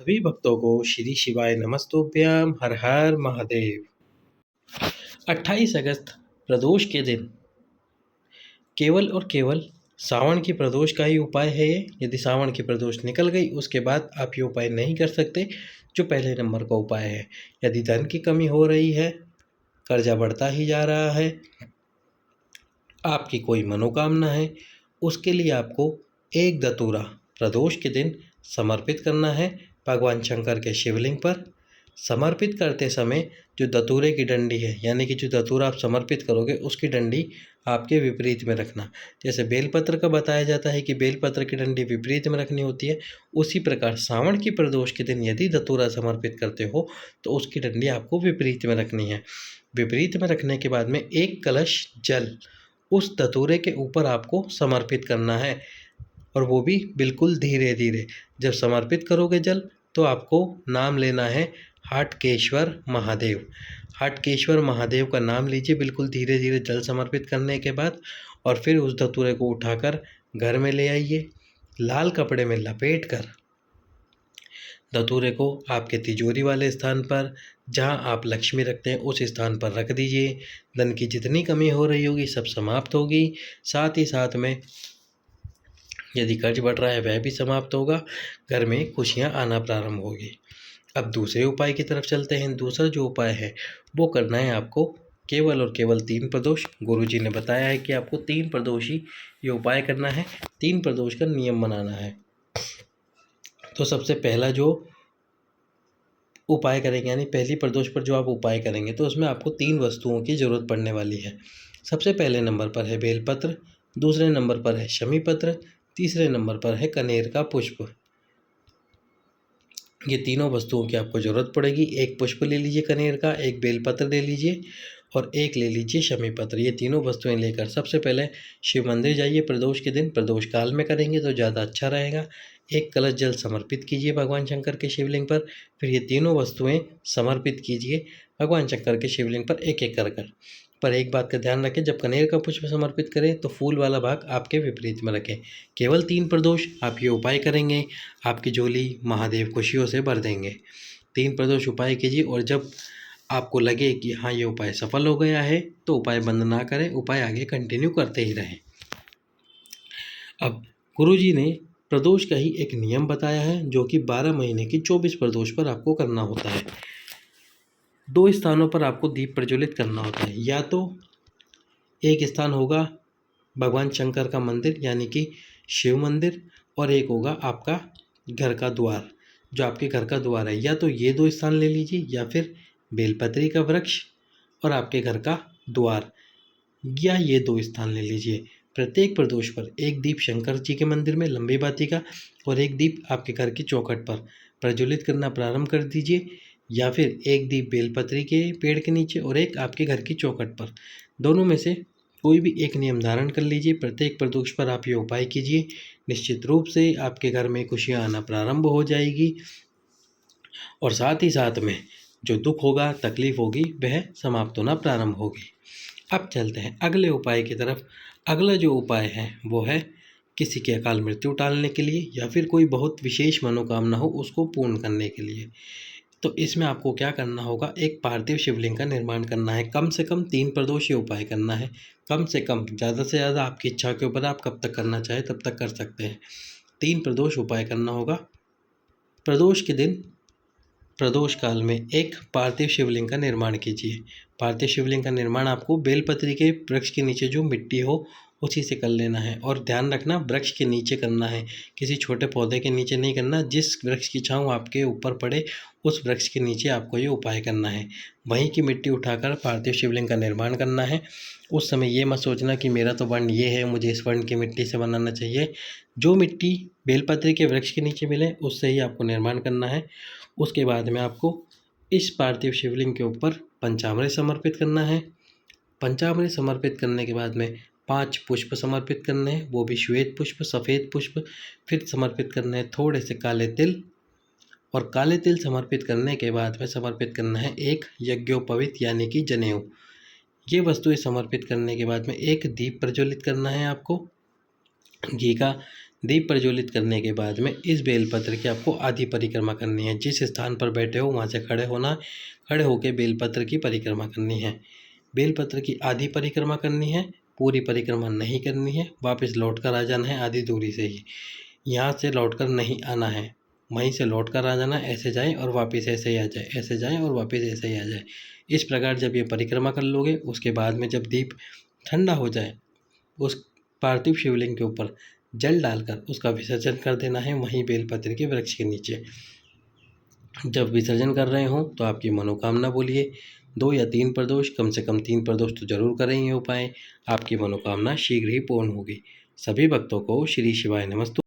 सभी भक्तों को श्री शिवाय नमस्तुभ्यम हर हर महादेव। 28 अगस्त प्रदोष के दिन केवल और केवल सावन की प्रदोष का ही उपाय है ये। यदि सावन की प्रदोष निकल गई उसके बाद आप ये उपाय नहीं कर सकते, जो पहले नंबर का उपाय है। यदि धन की कमी हो रही है, कर्जा बढ़ता ही जा रहा है, आपकी कोई मनोकामना है, उसके लिए आपको एक धतूरा प्रदोष के दिन समर्पित करना है भगवान शंकर के शिवलिंग पर। समर्पित करते समय जो धतूरे की डंडी है, यानी कि जो धतूरा आप समर्पित करोगे उसकी डंडी आपके विपरीत में रखना। जैसे बेलपत्र का बताया जाता है कि बेलपत्र की डंडी विपरीत में रखनी होती है, उसी प्रकार सावन की प्रदोष के दिन यदि धतूरा समर्पित करते हो तो उसकी डंडी आपको विपरीत में रखनी है। विपरीत में रखने के बाद में एक कलश जल उस धतूरे के ऊपर आपको समर्पित करना है, और वो भी बिल्कुल धीरे धीरे। जब समर्पित करोगे जल तो आपको नाम लेना है हाटकेश्वर महादेव। हाटकेश्वर महादेव का नाम लीजिए बिल्कुल धीरे धीरे जल समर्पित करने के बाद, और फिर उस धतूरे को उठाकर घर में ले आइए। लाल कपड़े में लपेट कर धतूरे को आपके तिजोरी वाले स्थान पर, जहां आप लक्ष्मी रखते हैं उस स्थान पर रख दीजिए। धन की जितनी कमी हो रही होगी सब समाप्त होगी। साथ ही साथ में यदि कर्ज बढ़ रहा है वह भी समाप्त होगा। घर में खुशियां आना प्रारंभ होगी। अब दूसरे उपाय की तरफ चलते हैं। दूसरा जो उपाय है वो करना है आपको केवल और केवल 3 प्रदोष। गुरुजी ने बताया है कि आपको 3 प्रदोष ही ये उपाय करना है, 3 प्रदोष का नियम बनाना है। तो सबसे पहला जो उपाय करेंगे, यानी पहली प्रदोष पर जो आप उपाय करेंगे, तो उसमें आपको 3 वस्तुओं की जरूरत पड़ने वाली है। सबसे पहले नंबर पर है बेलपत्र, दूसरे नंबर पर है शमी पत्र, तीसरे नंबर पर है कनेर का पुष्प। ये तीनों वस्तुओं की आपको ज़रूरत पड़ेगी। एक पुष्प ले लीजिए कनेर का, एक बेलपत्र ले लीजिए और एक ले लीजिए शमी पत्र। ये तीनों वस्तुएं लेकर सबसे पहले शिव मंदिर जाइए। प्रदोष के दिन प्रदोष काल में करेंगे तो ज़्यादा अच्छा रहेगा। एक कलश जल समर्पित कीजिए भगवान शंकर के शिवलिंग पर। फिर ये तीनों वस्तुएं समर्पित कीजिए भगवान शंकर के शिवलिंग पर एक एक कर कर। पर एक बात का ध्यान रखें, जब कनेर का पुष्प समर्पित करें तो फूल वाला भाग आपके विपरीत में रखें। केवल 3 प्रदोष आप ये उपाय करेंगे, आपकी झोली महादेव खुशियों से भर देंगे। 3 प्रदोष उपाय कीजिए, और जब आपको लगे कि हाँ ये उपाय सफल हो गया है तो उपाय बंद ना करें, उपाय आगे कंटिन्यू करते ही रहें। अब गुरुजी ने प्रदोष का ही एक नियम बताया है, जो कि 12 महीने की 24 प्रदोष पर आपको करना होता है। 2 स्थानों पर आपको दीप प्रज्वलित करना होता है। या तो एक स्थान होगा भगवान शंकर का मंदिर यानी कि शिव मंदिर, और एक होगा आपका घर का द्वार, जो आपके घर का द्वार है। या तो ये 2 स्थान ले लीजिए, या फिर बेलपत्री का वृक्ष और आपके घर का द्वार, या ये 2 स्थान ले लीजिए। प्रत्येक प्रदोष पर एक दीप शंकर जी के मंदिर में लंबी बाती का और एक दीप आपके घर की चौखट पर प्रज्वलित करना प्रारंभ कर दीजिए, या फिर एक दीप बेलपत्री के पेड़ के नीचे और एक आपके घर की चौखट पर। दोनों में से कोई भी एक नियम धारण कर लीजिए। प्रत्येक प्रदोष पर आप ये उपाय कीजिए, निश्चित रूप से आपके घर में खुशियाँ आना प्रारंभ हो जाएगी, और साथ ही साथ में जो दुख होगा, तकलीफ होगी, वह समाप्त होना प्रारंभ होगी। अब चलते हैं अगले उपाय की तरफ। अगला जो उपाय है वो है किसी की अकाल मृत्यु टालने के लिए, या फिर कोई बहुत विशेष मनोकामना हो उसको पूर्ण करने के लिए। तो इसमें आपको क्या करना होगा, एक पार्थिव शिवलिंग का निर्माण करना है। कम से कम 3 प्रदोष ये उपाय करना है। कम से कम, ज़्यादा से ज़्यादा आपकी इच्छा के ऊपर, आप कब तक करना चाहे तब तक कर सकते हैं। 3 प्रदोष उपाय करना होगा। प्रदोष के दिन प्रदोष काल में एक पार्थिव शिवलिंग का निर्माण कीजिए। पार्थिव शिवलिंग का निर्माण आपको बेलपत्री के वृक्ष के नीचे जो मिट्टी हो उसी से कर लेना है, और ध्यान रखना वृक्ष के नीचे करना है, किसी छोटे पौधे के नीचे नहीं करना। जिस वृक्ष की छांव आपके ऊपर पड़े उस वृक्ष के नीचे आपको ये उपाय करना है। वहीं की मिट्टी उठाकर पार्थिव शिवलिंग का निर्माण करना है। उस समय ये मत सोचना कि मेरा तो वर्ण ये है, मुझे इस वर्ण की मिट्टी से बनाना चाहिए। जो मिट्टी बेलपत्री के वृक्ष के नीचे मिले उससे ही आपको निर्माण करना है। उसके बाद में आपको इस पार्थिव शिवलिंग के ऊपर पंचामृत समर्पित करना है। पंचामृत समर्पित करने के बाद में 5 पुष्प समर्पित करने हैं, वो भी श्वेत पुष्प, सफ़ेद पुष्प। फिर समर्पित करने हैं थोड़े से काले तिल, और काले तिल समर्पित करने के बाद में समर्पित करना है एक यज्ञोपवीत यानी कि जनेऊ। ये वस्तुएं समर्पित करने के बाद में एक दीप प्रज्वलित करना है आपको। घी का दीप प्रज्वलित करने के बाद में इस बेलपत्र की आपको आधी परिक्रमा करनी है। जिस स्थान पर बैठे हो वहाँ से खड़े होना है, खड़े होकर बेलपत्र की परिक्रमा करनी है। बेलपत्र की आधी परिक्रमा करनी है, पूरी परिक्रमा नहीं करनी है। वापस लौट कर आ जाना है आधी दूरी से ही, यहाँ से लौट कर नहीं आना है, वहीं से लौट कर आ जाना। ऐसे जाए और वापस ऐसे ही आ जाए, ऐसे जाए और वापस ऐसे ही आ जाए। इस प्रकार जब ये परिक्रमा कर लोगे, उसके बाद में जब दीप ठंडा हो जाए, उस पार्थिव शिवलिंग के ऊपर जल डालकर उसका विसर्जन कर देना है, वहीं बेलपत्र के वृक्ष के नीचे। जब विसर्जन कर रहे हो तो आपकी मनोकामना बोलिए। 2 या 3 प्रदोष, कम से कम 3 प्रदोष तो जरूर करें ये उपाय, आपकी मनोकामना शीघ्र ही पूर्ण होगी। सभी भक्तों को श्री शिवाय नमस्तु।